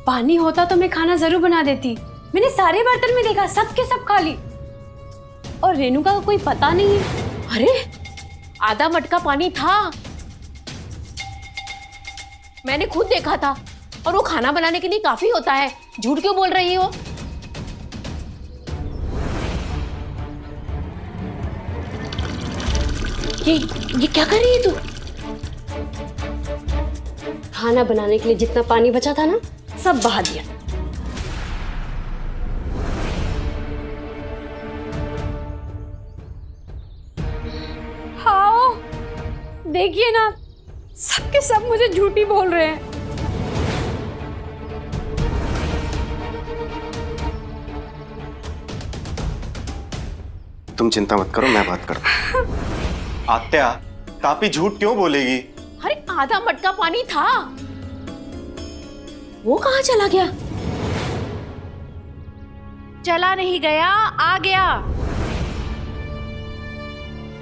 पानी होता तो मैं खाना जरूर बना देती। मैंने सारे बर्तन में देखा, सब के सब खाली, और रेणुका का कोई पता नहीं है। अरे आधा मटका पानी था, मैंने खुद देखा था, और वो खाना बनाने के लिए काफी होता है। झूठ क्यों बोल रही हो? ये क्या कर रही है तू? खाना बनाने के लिए जितना पानी बचा था ना, सब बहा दिया। हाँ, देखिए ना, सबके सब मुझे झूठी बोल रहे हैं। तुम चिंता मत करो, मैं बात करता हूँ। आत्या, तापी झूठ क्यों बोलेगी? अरे आधा मटका पानी था, वो कहाँ चला गया? चला नहीं गया, आ गया।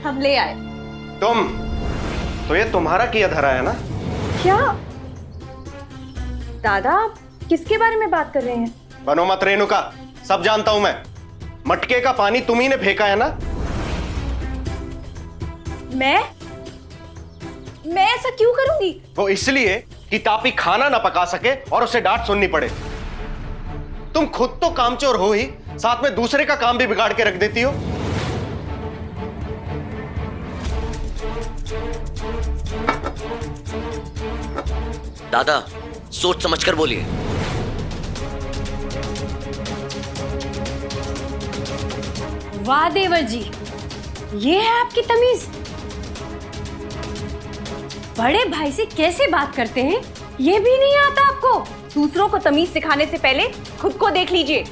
हम ले आए। तुम तो ये तुम्हारा किया धरा है ना? क्या दादा, किसके बारे में बात कर रहे हैं? बनो मत रेणुका, सब जानता हूं मैं। मटके का पानी तुम ही ने फेंका है ना? मैं ऐसा क्यों करूंगी? वो इसलिए कि तापी खाना ना पका सके और उसे डांट सुननी पड़े। तुम खुद तो कामचोर हो ही, साथ में दूसरे का काम भी बिगाड़ के रख देती हो। दादा, सोच समझकर बोलिए। वाह देवर जी, ये है आपकी तमीज। बड़े भाई से कैसे बात करते हैं, ये भी नहीं आता आपको? दूसरों को तमीज सिखाने से पहले खुद को देख लीजिए।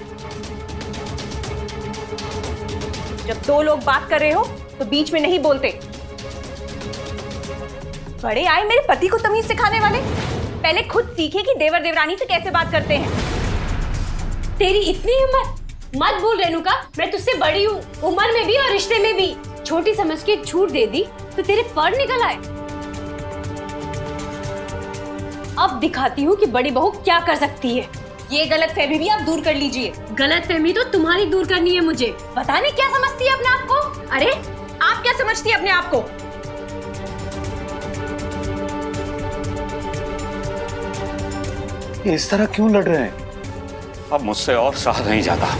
जब दो लोग बात कर रहे हो तो बीच में नहीं बोलते। बड़े आए मेरे पति को तमीज सिखाने वाले। पहले खुद सीखे कि देवर देवरानी से कैसे बात करते हैं। तेरी इतनी हिम्मत? मत भूल रेणुका, मैं तुझसे बड़ी हूँ, उम्र में भी और रिश्ते में भी। छोटी समझ के छूट दे दी तो तेरे पर निकल आए। अब दिखाती हूँ कि बड़ी बहू क्या कर सकती है। ये गलतफहमी भी आप दूर कर लीजिए। गलतफहमी तो तुम्हारी दूर करनी है मुझे। पता नहीं क्या समझती है अपने आप को। अरे आप क्या समझती है अपने आप को? ये इस तरह क्यों लड़ रहे हैं? अब मुझसे और सहा नहीं जाता।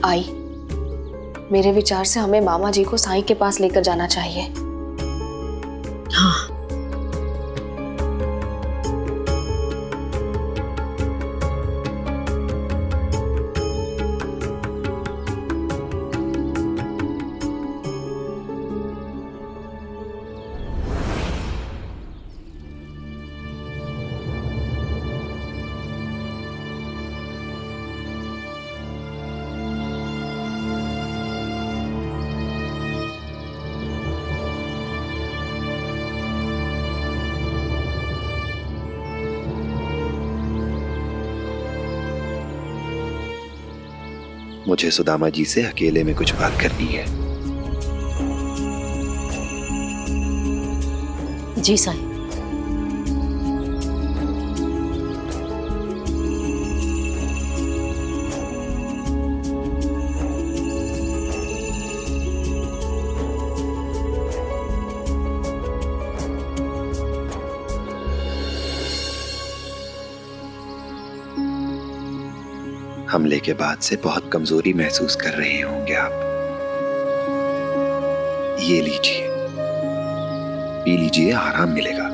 आई, मेरे विचार से हमें मामा जी को साईं के पास लेकर जाना चाहिए। हाँ, मुझे सुदामा जी से अकेले में कुछ बात करनी है। जी साईं। हमले के बाद से बहुत कमजोरी महसूस कर रहे होंगे आप। ये लीजिए, पी लीजिए, आराम मिलेगा।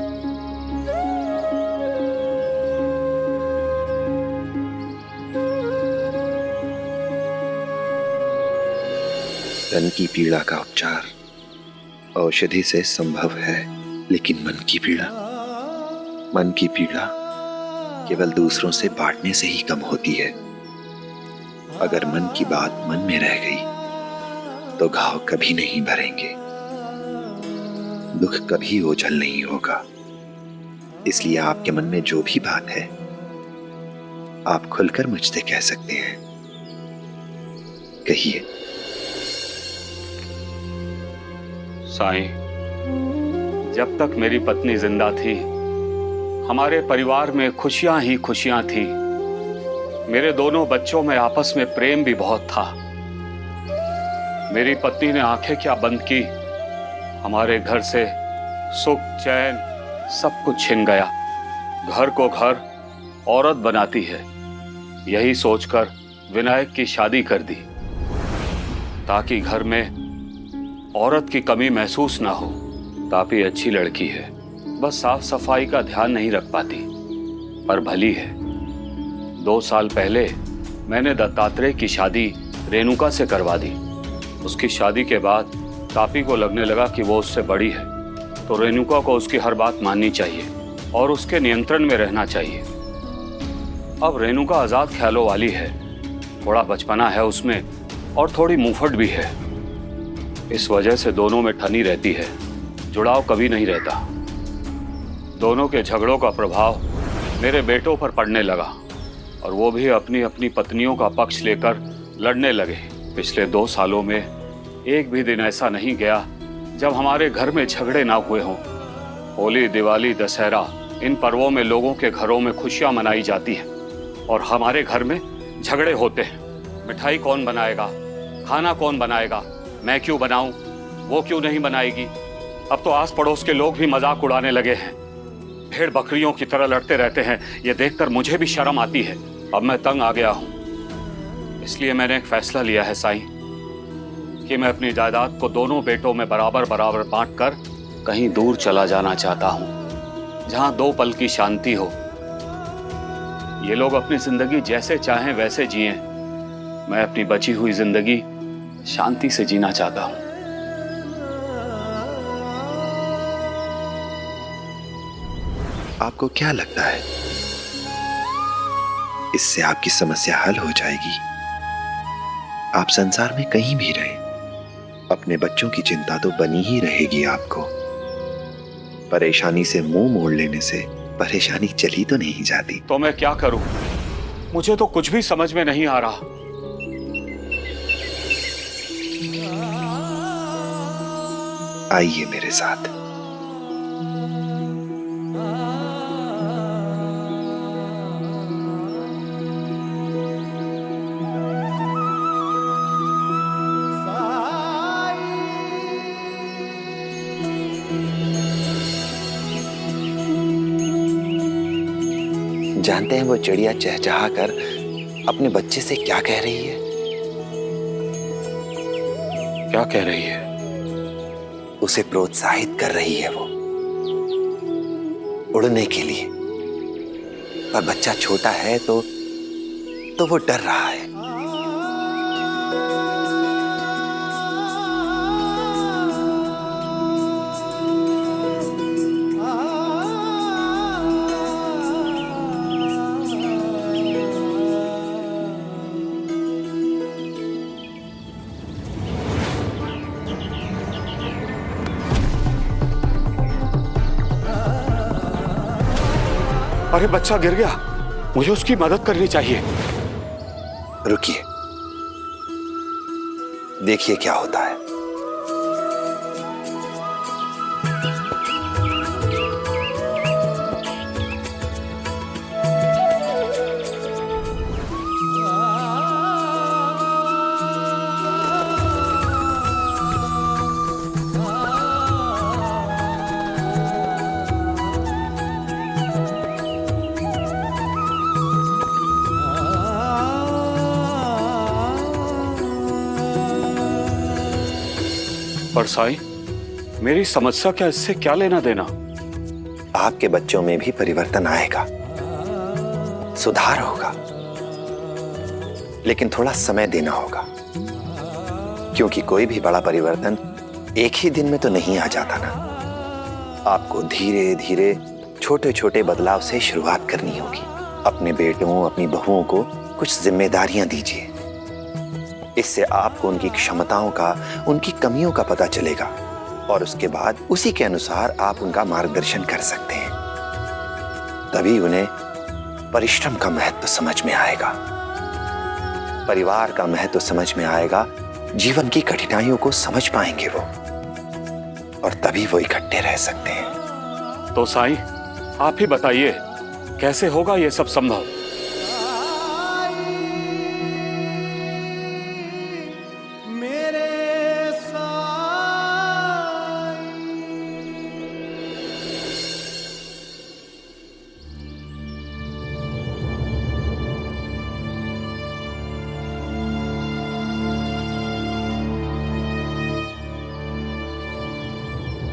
तन की पीड़ा का उपचार औषधि से संभव है, लेकिन मन की पीड़ा केवल दूसरों से बांटने से ही कम होती है। अगर मन की बात मन में रह गई तो घाव कभी नहीं भरेंगे, दुख कभी ओझल नहीं होगा। इसलिए आपके मन में जो भी बात है आप खुलकर मुझसे कह सकते हैं। कहिए। साईं, जब तक मेरी पत्नी जिंदा थी हमारे परिवार में खुशियां ही खुशियां थी। मेरे दोनों बच्चों में आपस में प्रेम भी बहुत था। मेरी पत्नी ने आंखें क्या बंद की, हमारे घर से सुख चैन सब कुछ छिन गया। घर को घर औरत बनाती है, यही सोचकर विनायक की शादी कर दी ताकि घर में औरत की कमी महसूस ना हो। तापी अच्छी लड़की है, बस साफ सफाई का ध्यान नहीं रख पाती, पर भली है। 2 साल पहले मैंने दत्तात्रेय की शादी रेणुका से करवा दी। उसकी शादी के बाद तापी को लगने लगा कि वो उससे बड़ी है, तो रेणुका को उसकी हर बात माननी चाहिए और उसके नियंत्रण में रहना चाहिए। अब रेणुका आजाद ख्यालों वाली है, थोड़ा बचपना है उसमें और थोड़ी मुंहफट भी है। इस वजह से दोनों में ठनी रहती है, जुड़ाव कभी नहीं रहता। दोनों के झगड़ों का प्रभाव मेरे बेटों पर पड़ने लगा और वो भी अपनी अपनी पत्नियों का पक्ष लेकर लड़ने लगे। पिछले 2 सालों में एक भी दिन ऐसा नहीं गया जब हमारे घर में झगड़े ना हुए हों। होली, दिवाली, दशहरा, इन पर्वों में लोगों के घरों में खुशियां मनाई जाती हैं और हमारे घर में झगड़े होते हैं। मिठाई कौन बनाएगा, खाना कौन बनाएगा, मैं क्यों बनाऊं, वो क्यों नहीं बनाएगी। अब तो आस पड़ोस के लोग भी मजाक उड़ाने लगे हैं। भेड़ बकरियों की तरह लड़ते रहते हैं, ये देखकर मुझे भी शर्म आती है। अब मैं तंग आ गया हूं, इसलिए मैंने एक फैसला लिया है साईं कि मैं अपनी जायदाद को दोनों बेटों में बराबर बराबर बांटकर कहीं दूर चला जाना चाहता हूं, जहां 2 पल की शांति हो। ये लोग अपनी जिंदगी जैसे चाहें वैसे जिएं, मैं अपनी बची हुई जिंदगी शांति से जीना चाहता हूं। आपको क्या लगता है इससे आपकी समस्या हल हो जाएगी? आप संसार में कहीं भी रहे, अपने बच्चों की चिंता तो बनी ही रहेगी आपको। परेशानी से मुंह मोड़ लेने से परेशानी चली तो नहीं जाती। तो मैं क्या करूं? मुझे तो कुछ भी समझ में नहीं आ रहा। आइए मेरे साथ। जानते हैं वो चिड़िया चहचहा कर अपने बच्चे से क्या कह रही है? क्या कह रही है? उसे प्रोत्साहित कर रही है वो उड़ने के लिए। पर बच्चा छोटा है तो वो डर रहा है। अरे बच्चा गिर गया, मुझे उसकी मदद करनी चाहिए। रुकिए, देखिए क्या होता है। पर साईं, मेरी समस्या क्या, इससे क्या लेना देना? आपके बच्चों में भी परिवर्तन आएगा, सुधार होगा, लेकिन थोड़ा समय देना होगा, क्योंकि कोई भी बड़ा परिवर्तन एक ही दिन में तो नहीं आ जाता ना। आपको धीरे धीरे छोटे छोटे बदलाव से शुरुआत करनी होगी। अपने बेटों, अपनी बहुओं को कुछ जिम्मेदारियां दीजिए, इससे आपको उनकी क्षमताओं का, उनकी कमियों का पता चलेगा और उसके बाद उसी के अनुसार आप उनका मार्गदर्शन कर सकते हैं। तभी उन्हें परिश्रम का महत्व समझ में आएगा, परिवार का महत्व समझ में आएगा, जीवन की कठिनाइयों को समझ पाएंगे वो, और तभी वो इकट्ठे रह सकते हैं। तो साईं, आप ही बताइए कैसे होगा ये सब संभव?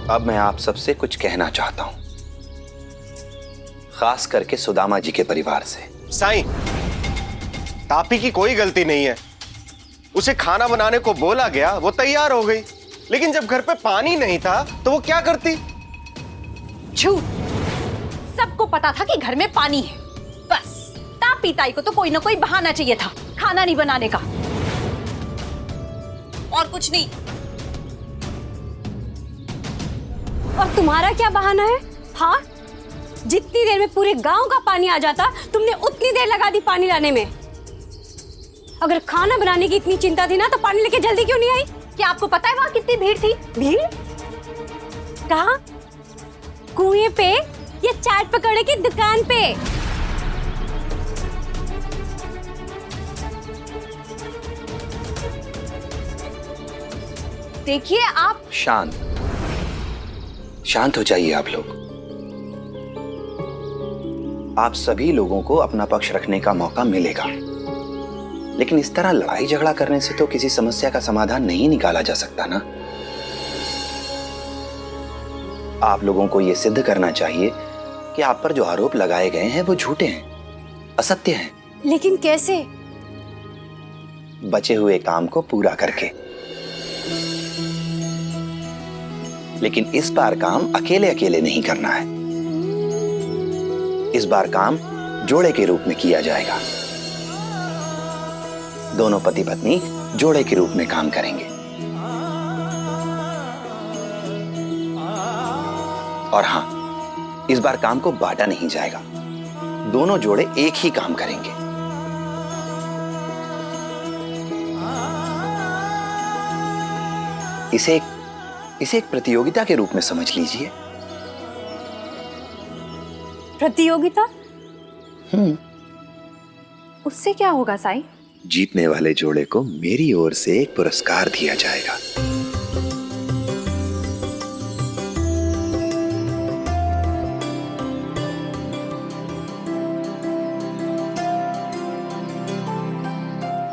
अब मैं आप सबसे कुछ कहना चाहता हूं, खास करके सुदामा जी के परिवार से। साईं, तापी की कोई गलती नहीं है। उसे खाना बनाने को बोला गया, वो तैयार हो गई, लेकिन जब घर पे पानी नहीं था तो वो क्या करती? झूठ। सबको पता था कि घर में पानी है, बस तापी ताई को तो कोई ना कोई बहाना चाहिए था खाना नहीं बनाने का, और कुछ नहीं। और तुम्हारा क्या बहाना है? हाँ, जितनी देर में पूरे गांव का पानी आ जाता, तुमने उतनी देर लगा दी पानी लाने में। अगर खाना बनाने की इतनी चिंता थी ना, तो पानी लेके जल्दी क्यों नहीं आई? क्या आपको पता है वहां कितनी भीड़ थी? भीड़? कहाँ? कुएं पे या चाट पकौड़े की दुकान पे? देखिए आप शांत हो जाइए आप लोग। आप सभी लोगों को अपना पक्ष रखने का मौका मिलेगा, लेकिन इस तरह लड़ाई झगड़ा करने से तो किसी समस्या का समाधान नहीं निकाला जा सकता ना। आप लोगों को यह सिद्ध करना चाहिए कि आप पर जो आरोप लगाए गए हैं वो झूठे हैं, असत्य हैं। लेकिन कैसे? बचे हुए काम को पूरा करके। लेकिन इस बार काम अकेले अकेले नहीं करना है। इस बार काम जोड़े के रूप में किया जाएगा। दोनों पति पत्नी जोड़े के रूप में काम करेंगे। और हां, इस बार काम को बांटा नहीं जाएगा, दोनों जोड़े एक ही काम करेंगे। इसे एक प्रतियोगिता के रूप में समझ लीजिए। प्रतियोगिता? उससे क्या होगा साईं? जीतने वाले जोड़े को मेरी ओर से एक पुरस्कार दिया जाएगा।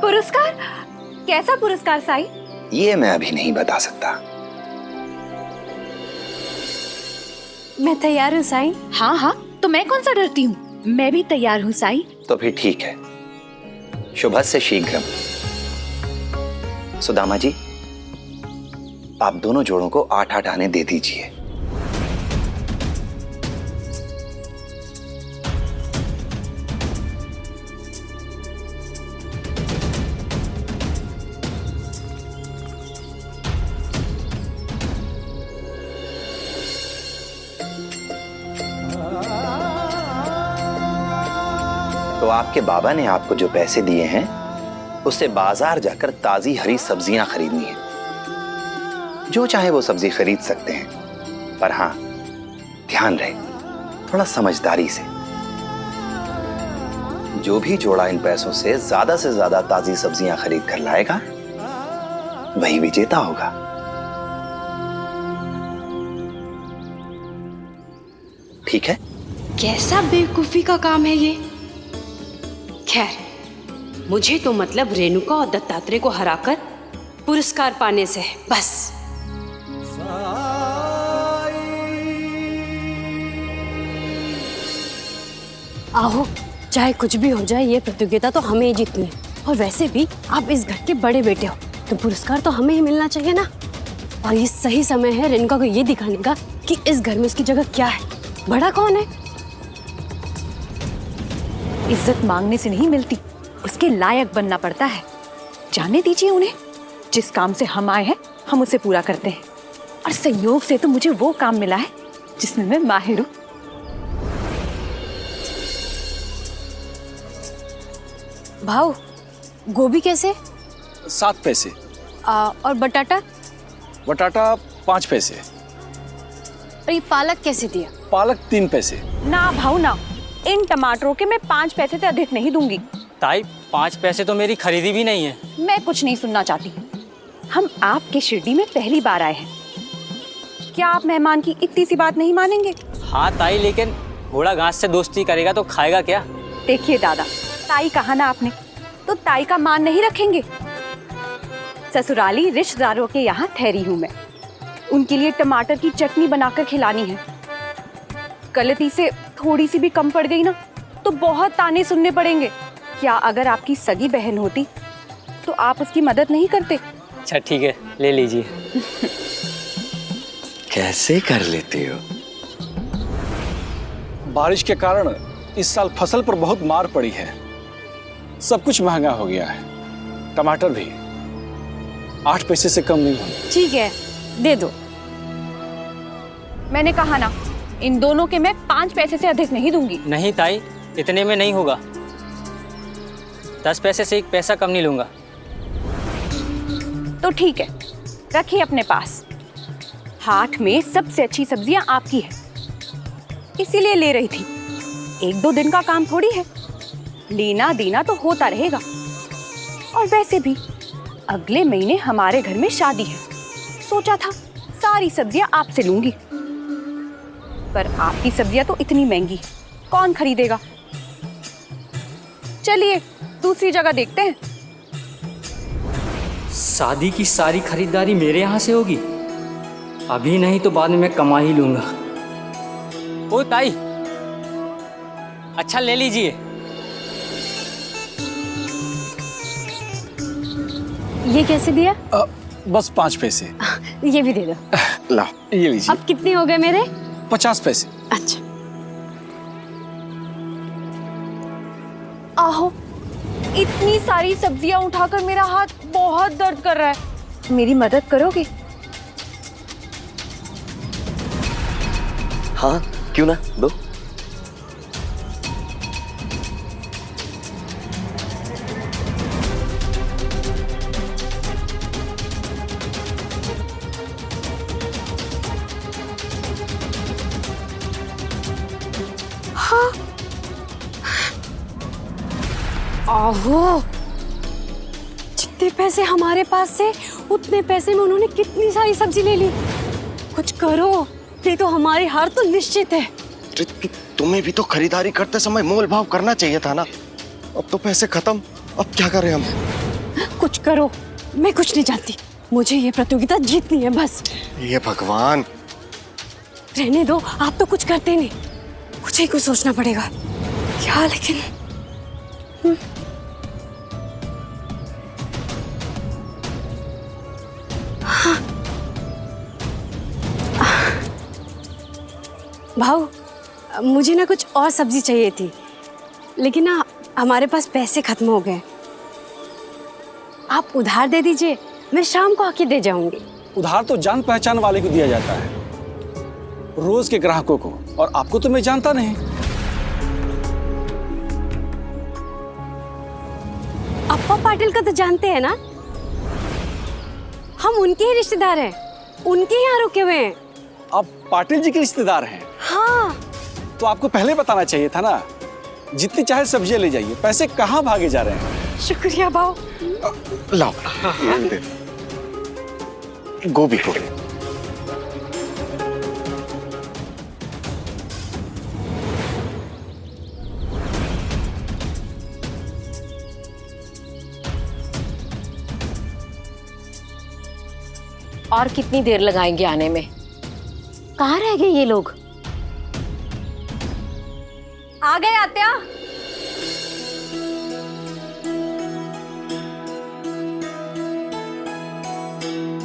पुरस्कार? कैसा पुरस्कार साईं? ये मैं अभी नहीं बता सकता। मैं तैयार हूँ साईं। हाँ हाँ, तो मैं कौन सा डरती हूँ, मैं भी तैयार हूँ साईं। तो फिर ठीक है, शुभस्य शीघ्रम। सुदामा जी, आप दोनों जोड़ों को 8-8 आने दे दीजिए। तो आपके बाबा ने आपको जो पैसे दिए हैं, उससे बाजार जाकर ताजी हरी सब्जियां खरीदनी है। जो चाहे वो सब्जी खरीद सकते हैं, पर हां, ध्यान रहे, थोड़ा समझदारी से। जो भी जोड़ा इन पैसों से ज्यादा ताजी सब्जियां खरीद कर लाएगा, वही विजेता होगा। ठीक है? कैसा बेवकूफी का काम है ये। खैर, मुझे तो मतलब रेणुका और दत्तात्रेय को हराकर पुरस्कार पाने से है, बस। आओ, चाहे कुछ भी हो जाए, ये प्रतियोगिता तो हमें ही जीतनी है। और वैसे भी आप इस घर के बड़े बेटे हो, तो पुरस्कार तो हमें ही मिलना चाहिए ना। और ये सही समय है रेणुका को ये दिखाने का कि इस घर में उसकी जगह क्या है, बड़ा कौन है। इज्जत मांगने से नहीं मिलती, उसके लायक बनना पड़ता है। जाने दीजिए उन्हें। जिस काम से हम आए हैं हम उसे पूरा करते हैं, और संयोग से तो मुझे वो काम मिला है जिसमें मैं माहिर हूँ। भाव, गोभी कैसे? 7 पैसे। और बटाटा? बटाटा 5 पैसे। और ये पालक कैसे दिया? पालक 3 पैसे। ना भाऊ ना, इन टमाटरों के मैं 5 पैसे से अधिक नहीं दूंगी। ताई 5 पैसे तो मेरी खरीदी भी नहीं है। मैं कुछ नहीं सुनना चाहती। हम आपके शिरडी में पहली बार आए हैं, क्या आप मेहमान की इतनी सी बात नहीं मानेंगे? हाँ ताई, लेकिन घोड़ा घास से दोस्ती करेगा तो खाएगा क्या? देखिए दादा, ताई कहा ना आपने, तो ताई का मान नहीं रखेंगे। ससुराली रिश्तेदारों के यहाँ ठहरी हूँ मैं, उनके लिए टमाटर की चटनी बनाकर खिलानी है। गलती से थोड़ी सी भी कम पड़ गई ना तो बहुत ताने सुनने पड़ेंगे। क्या अगर आपकी सगी बहन होती तो आप उसकी मदद नहीं करते? अच्छा ठीक है, ले लीजिए। कैसे कर लेते हो? बारिश के कारण इस साल फसल पर बहुत मार पड़ी है। सब कुछ महंगा हो गया है, टमाटर भी 8 पैसे से कम नहीं होंगे। ठीक है, दे दो। मैंने कहा ना, इन दोनों के मैं 5 पैसे से अधिक नहीं दूंगी। नहीं ताई, इतने में नहीं होगा। 10 पैसे से 1 पैसा कम नहीं लूंगा। तो ठीक है, रखिए अपने पास। हाट में सबसे अच्छी सब्जियां आपकी है, इसीलिए ले रही थी। 1-2 दिन का काम थोड़ी है, लेना देना तो होता रहेगा। और वैसे भी अगले महीने हमारे घर में शादी है, सोचा था सारी सब्जियां आपसे लूंगी, पर आपकी सब्जियां तो इतनी महंगी, कौन खरीदेगा? चलिए दूसरी जगह देखते हैं। शादी की सारी खरीदारी मेरे यहाँ से होगी? अभी नहीं तो बाद में मैं कमा ही लूंगा। ओ ताई, अच्छा ले लीजिए। ये कैसे दिया? बस 5 पैसे। ये भी दे दो। लाओ, ये लीजिए। अब कितने हो गए मेरे? 50 पैसे। अच्छा। आहो, इतनी सारी सब्जियां उठाकर मेरा हाथ बहुत दर्द कर रहा है, मेरी मदद करोगे? हाँ क्यों ना, दो। आहो, जितने पैसे हमारे पास से उतने पैसे में उन्होंने कितनी सारी सब्जी ले ली। कुछ करो, नहीं तो हमारी हार तो निश्चित है। तुम्हें भी तो खरीदारी करते समय मोल भाव करना चाहिए था ना। अब तो पैसे खत्म, अब क्या करें हम? कुछ करो, मैं कुछ नहीं जानती, मुझे ये प्रतियोगिता जीतनी है बस। ये भगवान, रहने दो, आप तो कुछ करते नहीं, मुझे ही कुछ सोचना पड़ेगा। क्या लेकिन भाऊ, मुझे ना कुछ और सब्जी चाहिए थी, लेकिन ना हमारे पास पैसे खत्म हो गए। आप उधार दे दीजिए, मैं शाम को आके दे जाऊंगी। उधार तो जान पहचान वाले को दिया जाता है, रोज के ग्राहकों को, और आपको तो मैं जानता नहीं। अप्पा पाटिल का तो जानते हैं ना, हम उनके ही रिश्तेदार हैं, उनके यहाँ रुके हुए हैं। आप पाटिल जी के रिश्तेदार हैं? हाँ। तो आपको पहले बताना चाहिए था ना। जितनी चाहे सब्जियां ले जाइए, पैसे कहाँ भागे जा रहे हैं? शुक्रिया भाऊ। लाओ, ये दे। गोभी को और कितनी देर लगाएंगे आने में? कहाँ रह गए ये लोग? आ गए आत्या।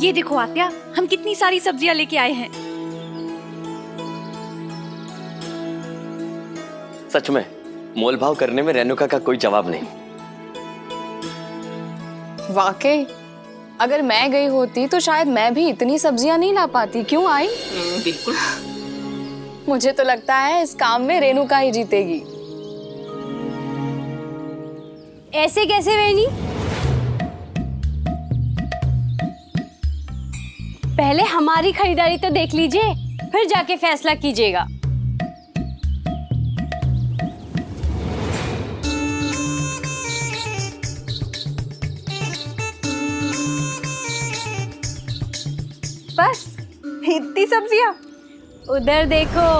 ये देखो आत्या, हम कितनी सारी सब्जियां लेके आए हैं। सच में मोल भाव करने में रेणुका का कोई जवाब नहीं। वाकई अगर मैं गई होती तो शायद मैं भी इतनी सब्जियां नहीं ला पाती। क्यों आई? बिल्कुल। मुझे तो लगता है इस काम में रेणुका ही जीतेगी। ऐसे कैसे वेनी? पहले हमारी खरीदारी तो देख लीजिए, फिर जाके फैसला कीजिएगा। बस इतनी सब्जियां? उधर देखो।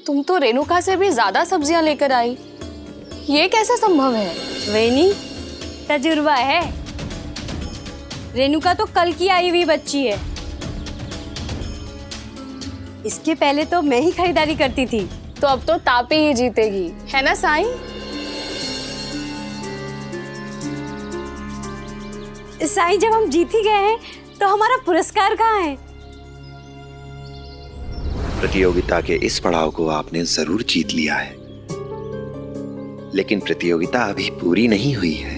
तुम तो रेणुका से भी ज्यादा सब्जियां लेकर आई, ये कैसे संभव है? वेनी, तजुर्बा है। रेणुका तो कल की आई हुई बच्ची है। इसके पहले तो मैं ही खरीदारी करती थी। तो अब तो तापी ही जीतेगी, है ना साईं? साईं, जब हम जीत ही गए हैं तो हमारा पुरस्कार कहाँ है? प्रतियोगिता के इस पड़ाव को आपने जरूर जीत लिया है, लेकिन प्रतियोगिता अभी पूरी नहीं हुई है।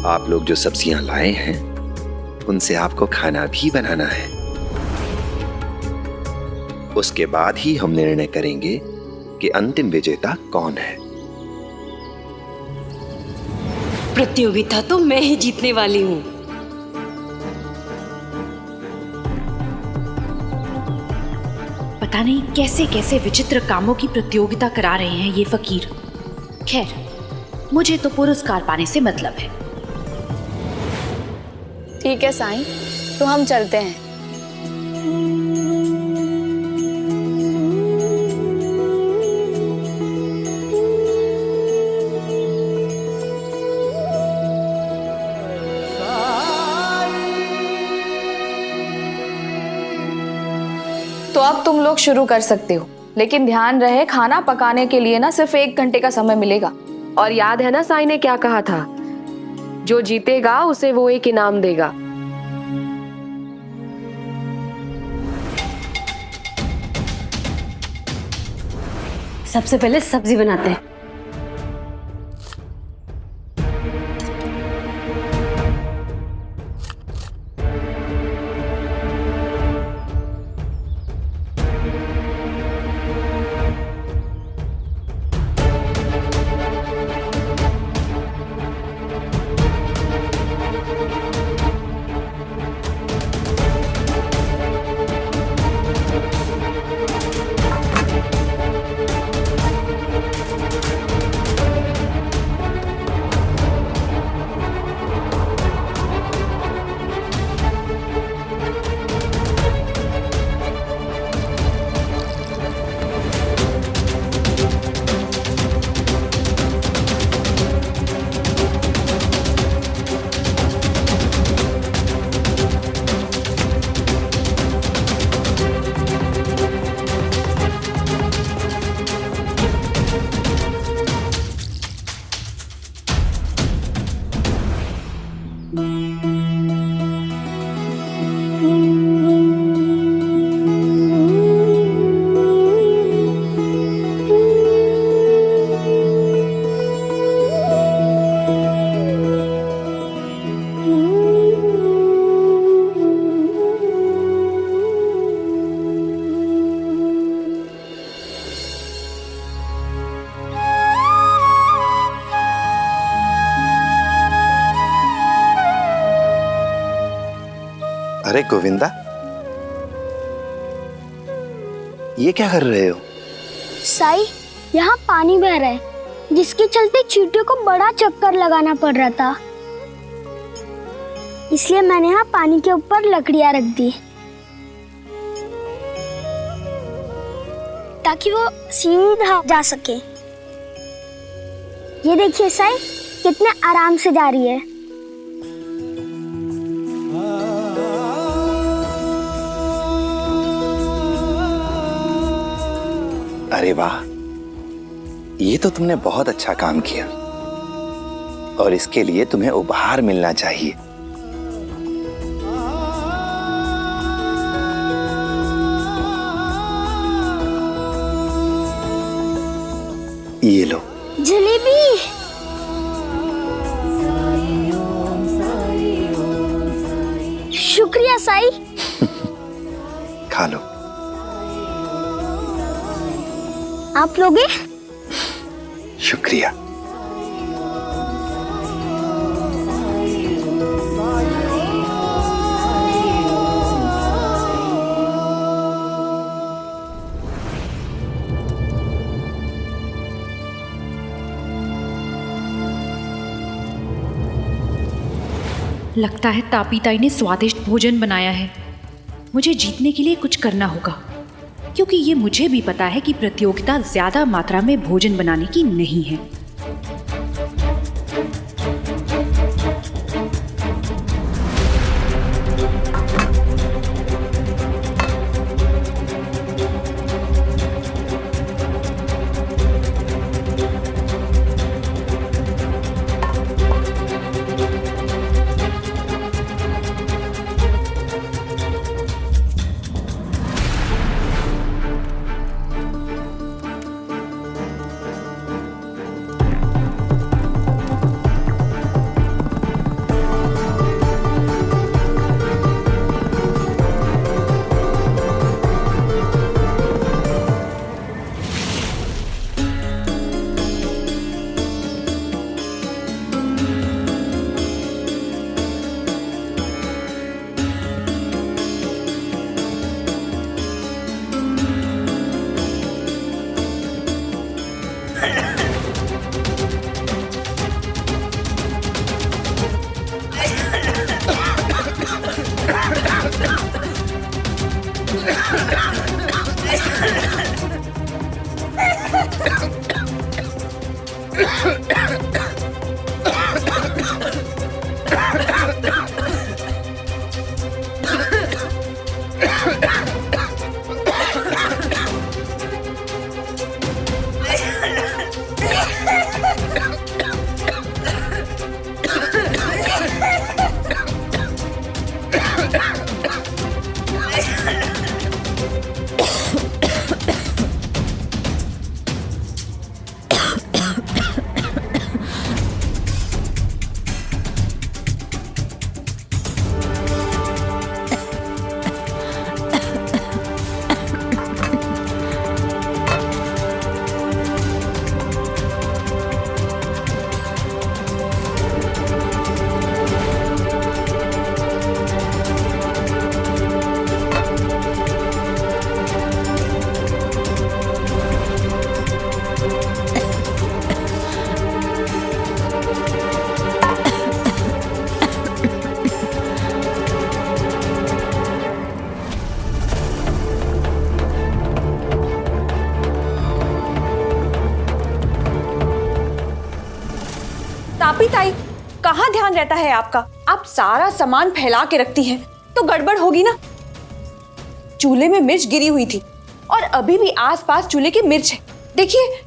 आप लोग जो सब्जियां लाए हैं उनसे आपको खाना भी बनाना है। उसके बाद ही हम निर्णय करेंगे कि अंतिम विजेता कौन है। प्रतियोगिता तो मैं ही जीतने वाली हूँ। पता नहीं कैसे कैसे विचित्र कामों की प्रतियोगिता करा रहे हैं ये फकीर। खैर, मुझे तो पुरस्कार पाने से मतलब है। ठीक है साईं, तो हम चलते हैं। तो अब तुम लोग शुरू कर सकते हो, लेकिन ध्यान रहे खाना पकाने के लिए ना सिर्फ 1 घंटे का समय मिलेगा। और याद है ना साईं ने क्या कहा था? जो जीतेगा उसे वो एक इनाम देगा। सबसे पहले सब्जी बनाते हैं। अरे गोविंदा, ये क्या कर रहे हो? साईं, यहाँ पानी बह रहा है, जिसके चलते चींटियों को बड़ा चक्कर लगाना पड़ रहा था। इसलिए मैंने यहाँ पानी के ऊपर लकड़ियाँ रख दी ताकि वो सीधा जा सके। ये देखिए साईं, कितने आराम से जा रही है। अरे वाह, ये तो तुमने बहुत अच्छा काम किया और इसके लिए तुम्हें उपहार मिलना चाहिए। ये लो। जलेबी। शुक्रिया साई। खा लो। आप लोगे? शुक्रिया। लगता है तापी ताई ने स्वादिष्ट भोजन बनाया है। मुझे जीतने के लिए कुछ करना होगा, क्योंकि ये मुझे भी पता है कि प्रतियोगिता ज्यादा मात्रा में भोजन बनाने की नहीं है। तापी ताई, कहाँ ध्यान रहता है आपका? आप सारा सामान फैला के रखती हैं, तो गड़बड़ होगी ना। चूल्हे में मिर्च गिरी हुई थी और अभी भी आसपास चूल्हे की मिर्च है, देखिए।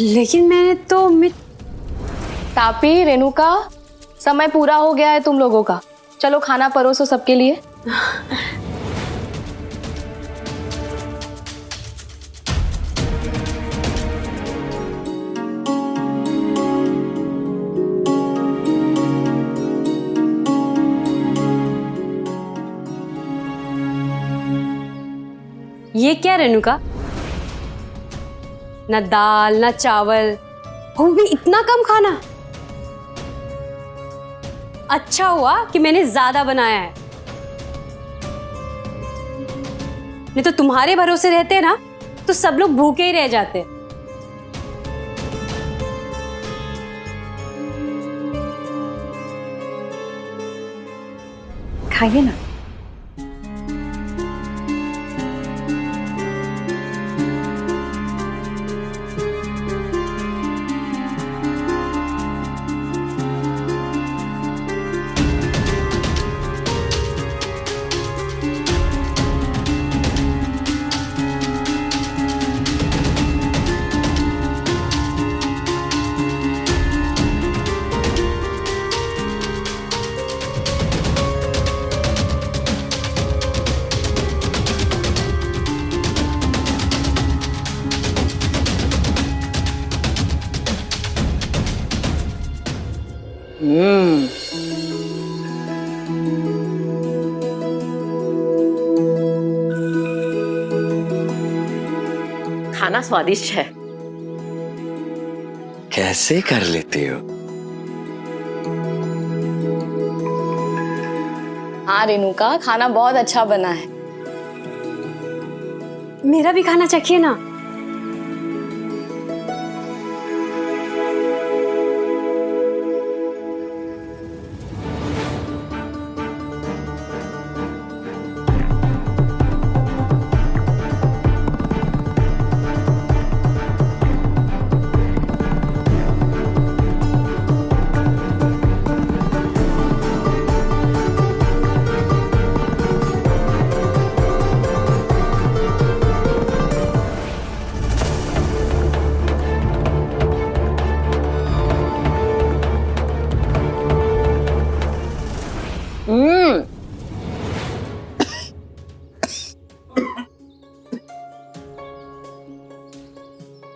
लेकिन मैंने तो तापी, रेणुका, समय पूरा हो गया है तुम लोगों का। चलो खाना परोसो सबके लिए। ये क्या रेणुका? ना दाल ना चावल, वो भी इतना कम खाना। अच्छा हुआ कि मैंने ज्यादा बनाया है, नहीं तो तुम्हारे भरोसे रहते ना तो सब लोग भूखे ही रह जाते। खाइए ना। खाना स्वादिष्ट है। कैसे कर लेते हो? हाँ रेणुका, खाना बहुत अच्छा बना है। मेरा भी खाना चखिए ना।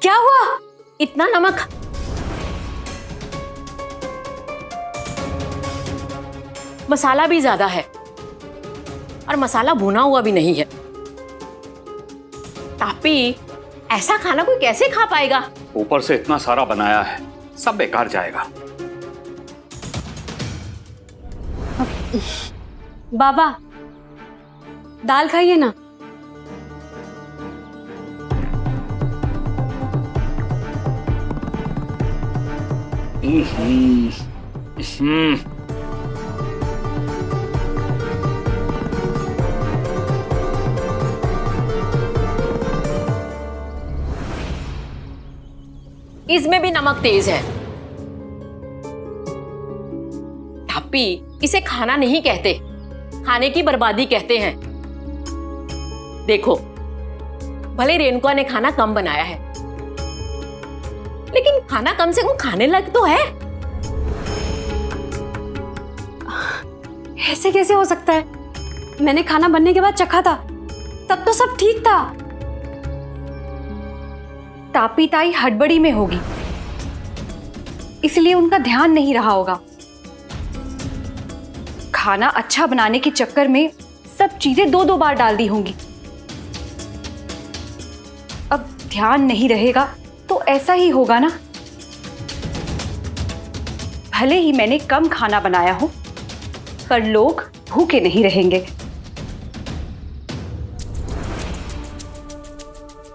क्या हुआ? इतना नमक? मसाला भी ज्यादा है और मसाला भुना हुआ भी नहीं है। तापी, ऐसा खाना कोई कैसे खा पाएगा? ऊपर से इतना सारा बनाया है, सब बेकार जाएगा। बाबा, दाल खाइए ना। इसमें भी नमक तेज है। थापी, इसे खाना नहीं कहते, खाने की बर्बादी कहते हैं। देखो, भले रेणुका ने खाना कम बनाया है, लेकिन खाना कम से कम खाने लायक तो है। ऐसे कैसे हो सकता है? मैंने खाना बनने के बाद चखा था, तब तो सब ठीक था। तापी ताई हड़बड़ी में होगी, इसलिए उनका ध्यान नहीं रहा होगा। खाना अच्छा बनाने के चक्कर में सब चीजें दो दो बार डाल दी होंगी। अब ध्यान नहीं रहेगा तो ऐसा ही होगा ना। भले ही मैंने कम खाना बनाया हो, पर लोग भूखे नहीं रहेंगे।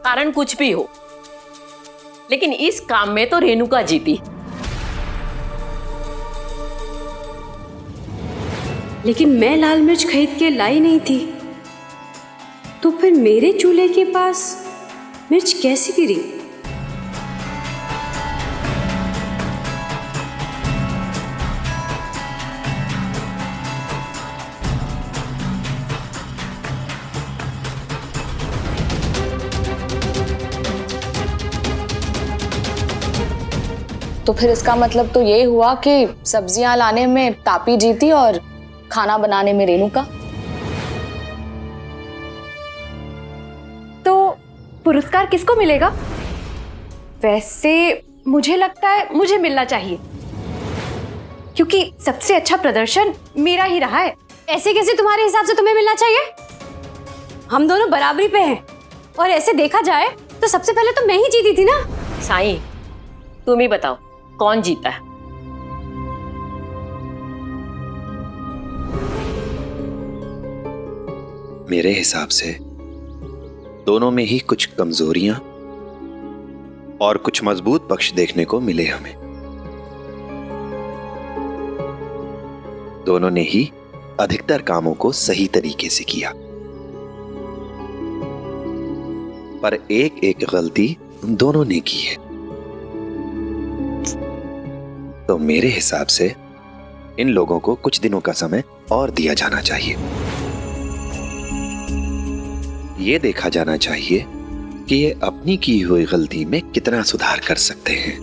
कारण कुछ भी हो, लेकिन इस काम में तो रेणुका जीती। लेकिन मैं लाल मिर्च खरीद के लाई नहीं थी, तो फिर मेरे चूल्हे के पास मिर्च कैसे गिरी? तो फिर इसका मतलब तो ये हुआ कि सब्जियां लाने में तापी जीती और खाना बनाने में रेणुका। तो पुरस्कार किसको मिलेगा? वैसे मुझे लगता है मुझे मिलना चाहिए, क्योंकि सबसे अच्छा प्रदर्शन मेरा ही रहा है। ऐसे कैसे तुम्हारे हिसाब से तुम्हें मिलना चाहिए? हम दोनों बराबरी पे हैं, और ऐसे देखा जाए तो सबसे पहले तो मैं ही जीती थी ना। साईं, तुम ही बताओ कौन जीता है? मेरे हिसाब से दोनों में ही कुछ कमजोरियां और कुछ मजबूत पक्ष देखने को मिले हमें। दोनों ने ही अधिकतर कामों को सही तरीके से किया, पर एक एक गलती दोनों ने की है। तो मेरे हिसाब से इन लोगों को कुछ दिनों का समय और दिया जाना चाहिए। ये देखा जाना चाहिए कि ये अपनी की हुई गलती में कितना सुधार कर सकते हैं,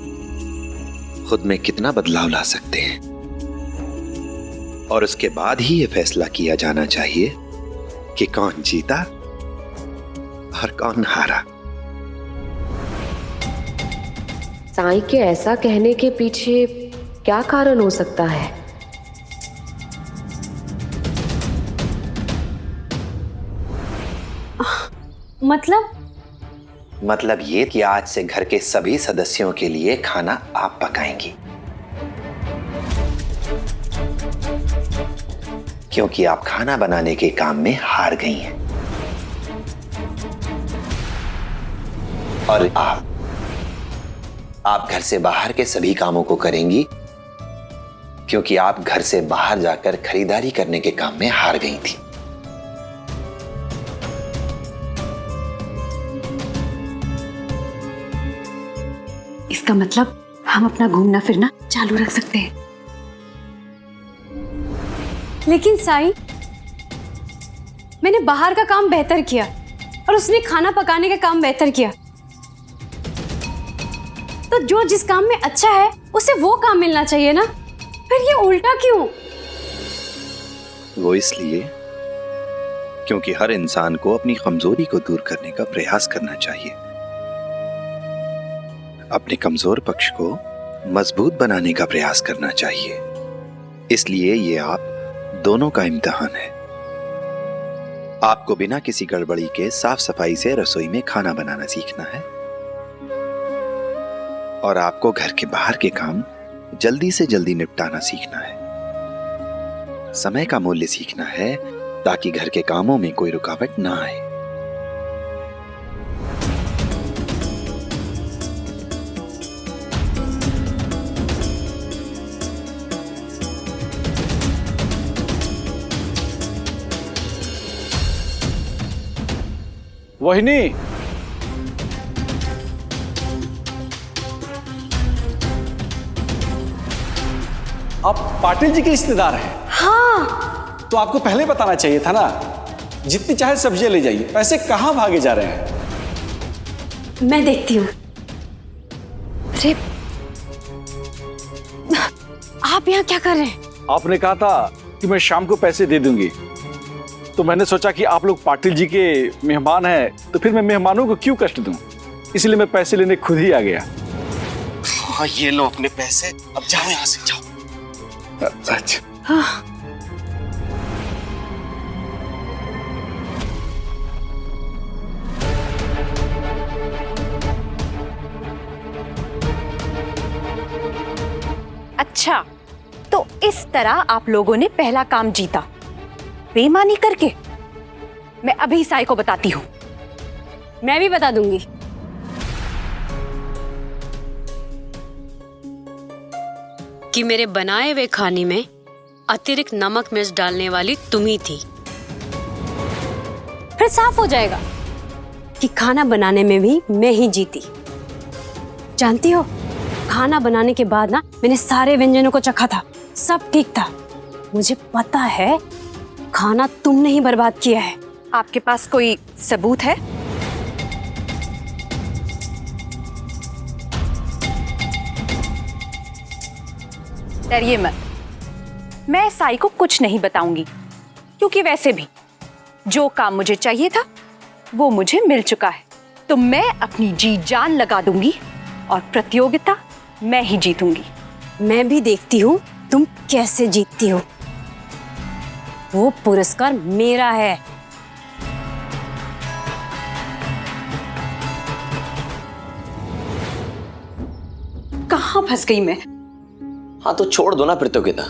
खुद में कितना बदलाव ला सकते हैं, और उसके बाद ही ये फैसला किया जाना चाहिए कि कौन जीता और कौन हारा। साईं के ऐसा कहने के पीछे क्या कारण हो सकता है? मतलब मतलब ये कि आज से घर के सभी सदस्यों के लिए खाना आप पकाएंगी, क्योंकि आप खाना बनाने के काम में हार गई हैं। और आप घर से बाहर के सभी कामों को करेंगी, क्योंकि आप घर से बाहर जाकर खरीदारी करने के काम में हार गई थी। इसका मतलब हम अपना घूमना फिरना चालू रख सकते हैं। लेकिन साईं, मैंने बाहर का काम बेहतर किया और उसने खाना पकाने का काम बेहतर किया, तो जो जिस काम में अच्छा है उसे वो काम मिलना चाहिए ना। फिर ये उल्टा क्यों? वो इसलिए क्योंकि हर इंसान को अपनी कमजोरी को दूर करने का प्रयास करना चाहिए। अपने कमजोर पक्ष को मजबूत बनाने का प्रयास करना चाहिए। इसलिए ये आप दोनों का इम्तिहान है। आपको बिना किसी गड़बड़ी के साफ सफाई से रसोई में खाना बनाना सीखना है, और आपको घर के बाहर के काम जल्दी से जल्दी निपटाना सीखना है। समय का मूल्य सीखना है ताकि घर के कामों में कोई रुकावट ना आए। वहिनी, आप पाटिल जी के रिश्तेदार हैं? हाँ। तो आपको पहले बताना चाहिए था ना। जितनी चाहे सब्जियां ले जाइए, पैसे कहां भागे जा रहे हैं? मैं देखती हूँ। अरे, आप यहाँ क्या कर रहे हैं? आपने कहा था कि मैं शाम को पैसे दे दूंगी, तो मैंने सोचा कि आप लोग पाटिल जी के मेहमान हैं, तो फिर मैं मेहमानों को क्यों कष्ट दूं, इसलिए मैं पैसे लेने खुद ही आ गया। हाँ, ये लो अपने पैसे, अब जाओ यहाँ से, जाओ। अच्छा। हाँ। अच्छा, तो इस तरह आप लोगों ने पहला काम जीता, बेईमानी करके। मैं अभी साई को बताती हूँ। मैं भी बता दूंगी। कि मेरे बनाए हुए खाने में अतिरिक्त नमक मिर्च डालने वाली तुम ही थी। फिर साफ हो जाएगा कि खाना बनाने में भी मैं ही जीती। जानती हो, खाना बनाने के बाद ना मैंने सारे व्यंजनों को चखा था, सब ठीक था। मुझे पता है खाना तुमने ही बर्बाद किया है। आपके पास कोई सबूत है? डरिए मत, मैं साई को कुछ नहीं बताऊंगी, क्योंकि वैसे भी जो काम मुझे चाहिए था वो मुझे मिल चुका है। तो मैं अपनी जी जान लगा दूंगी और प्रतियोगिता मैं ही जीतूंगी। मैं भी देखती हूँ तुम कैसे जीतती हो। वो पुरस्कार मेरा है। कहाँ फंस गई मैं? हाँ तो छोड़ दो ना प्रतियोगिता।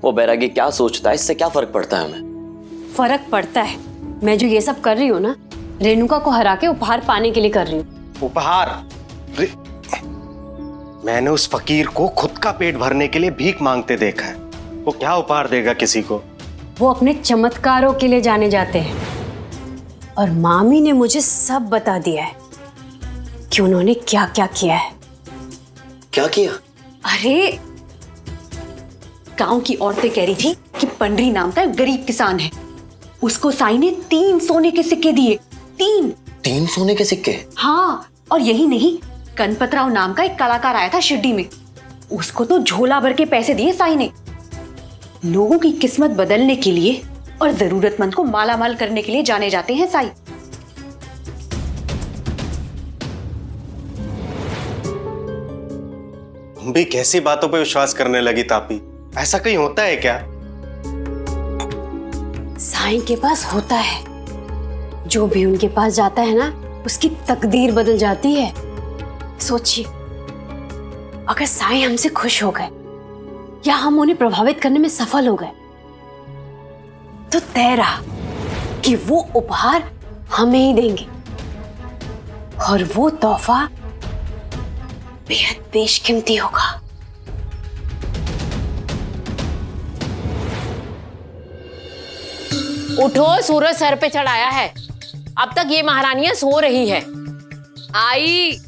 वो बैरागी क्या सोचता है, इससे क्या फर्क पड़ता है हमें? फर्क पड़ता है। मैं जो ये सब कर रही हूँ ना, रेणुका को हरा के उपहार पाने के लिए कर रही हूँ। उपहार? मैंने उस फकीर को खुद का पेट भरने के लिए भीख मांगते देखा है। वो क्या उपहार देगा किसी को? वो अपने चमत्कारों के लिए जाने जाते हैं। और मामी ने मुझे सब बता दिया है कि उन्होंने क्या क्या किया है। क्या किया? अरे, गांव की औरतें कह रही थी कि पंडरी नाम का एक गरीब किसान है, उसको साई ने 3 सोने के सिक्के दिए। 3 सोने के सिक्के? हाँ, और यही नहीं, गणपतराव नाम का एक कलाकार आया था शिरडी में, उसको तो झोला भर के पैसे दिए साई ने। लोगों की किस्मत बदलने के लिए और जरूरतमंद को मालामाल करने के लिए जाने जाते हैं साई। तुम भी कैसी बातों पे विश्वास करने लगी तापी? ऐसा कहीं होता है क्या? साईं के पास होता है। जो भी उनके पास जाता है ना, उसकी तकदीर बदल जाती है। सोचिए, अगर साईं हमसे खुश हो गए या हम उन्हें प्रभावित करने में सफल हो गए तो तय रहा कि वो उपहार हमें ही देंगे, और वो तोहफा बेहद बेशकीमती होगा। उठो, सूरज सर पे चढ़ाया है। अब तक ये महारानियां सो रही है। आई,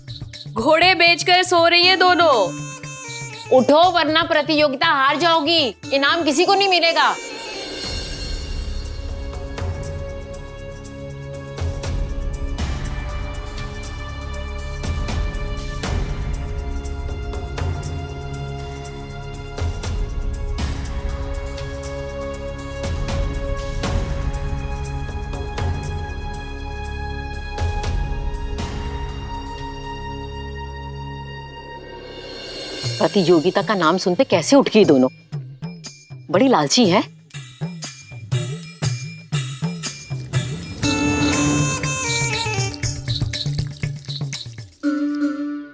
घोड़े बेचकर सो रही है दोनों। उठो वरना प्रतियोगिता हार जाओगी, इनाम किसी को नहीं मिलेगा। प्रतियोगिता का नाम सुनते कैसे उठ गई दोनों, बड़ी लालची है।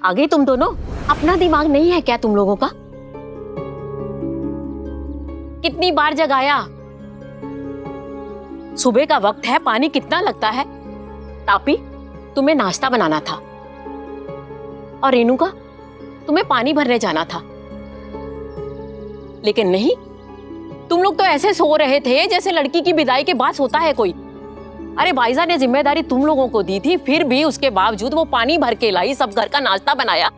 आ गई तुम दोनों? अपना दिमाग नहीं है क्या तुम लोगों का? कितनी बार जगाया? सुबह का वक्त है, पानी कितना लगता है? तापी, तुम्हें नाश्ता बनाना था, और रेणुका, तुम्हें पानी भरने जाना था। लेकिन नहीं, तुम लोग तो ऐसे सो रहे थे जैसे लड़की की विदाई के बाद सोता है कोई। अरे भाईजा ने जिम्मेदारी तुम लोगों को दी थी, फिर भी उसके बावजूद वो पानी भर के लाई, सब घर का नाश्ता बनाया,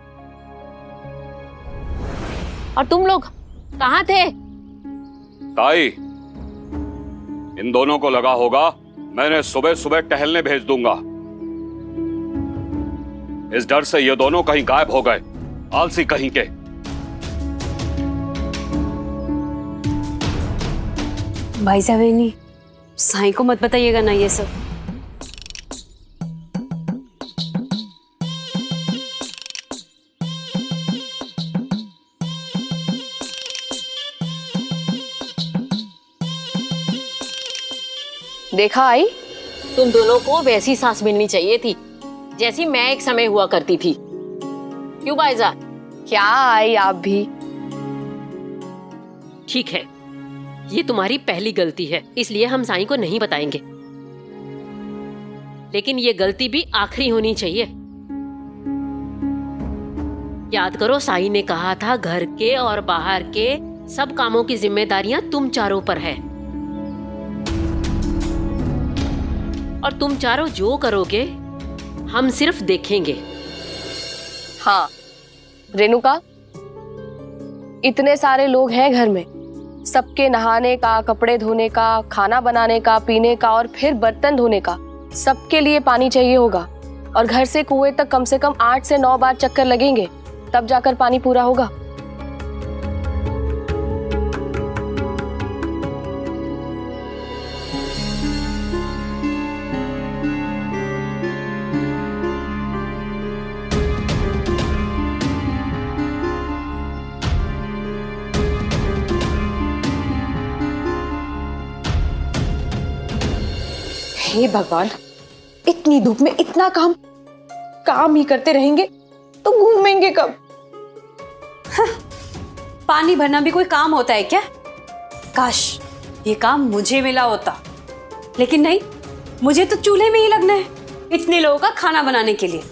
और तुम लोग कहाँ थे? ताई, इन दोनों को लगा होगा मैंने सुबह सुबह टहलने भेज दूंगा। इस डर से ये दोनों कहीं गायब हो गए, आलसी कहीं के। भाई साहब, साईं को मत बताइएगा ना ये सब। देखा आई, तुम दोनों को वैसी सास मिलनी चाहिए थी जैसी मैं एक समय हुआ करती थी। क्यों भाईजा? क्या आई आप भी? ठीक है, ये तुम्हारी पहली गलती है, इसलिए हम साईं को नहीं बताएंगे। लेकिन ये गलती भी आखिरी होनी चाहिए। याद करो, साईं ने कहा था घर के और बाहर के सब कामों की जिम्मेदारियां तुम चारों पर है, और तुम चारों जो करोगे हम सिर्फ देखेंगे। हाँ रेणुका, इतने सारे लोग हैं घर में, सबके नहाने का, कपड़े धोने का, खाना बनाने का, पीने का और फिर बर्तन धोने का, सबके लिए पानी चाहिए होगा। और घर से कुएं तक कम से कम 8 से 9 बार चक्कर लगेंगे, तब जाकर पानी पूरा होगा। हे भगवान, इतनी धूप में इतना काम ही करते रहेंगे तो घूमेंगे कब? पानी भरना भी कोई काम होता है क्या? काश ये काम मुझे मिला होता, लेकिन नहीं, मुझे तो चूल्हे में ही लगना है इतने लोगों का खाना बनाने के लिए,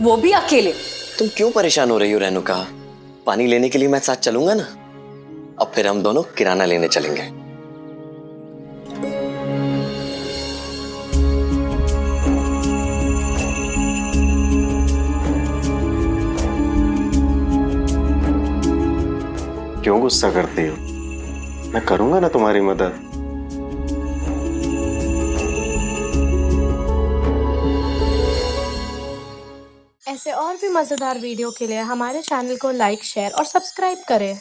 वो भी अकेले। तुम क्यों परेशान हो रही हो रेणुका? पानी लेने के लिए मैं साथ चलूंगा ना, अब फिर हम दोनों किराना लेने चलेंगे। क्यों गुस्सा करती हो? मैं करूंगा ना तुम्हारी मदद। ऐसे और भी मजेदार वीडियो के लिए हमारे चैनल को लाइक, शेयर और सब्सक्राइब करें।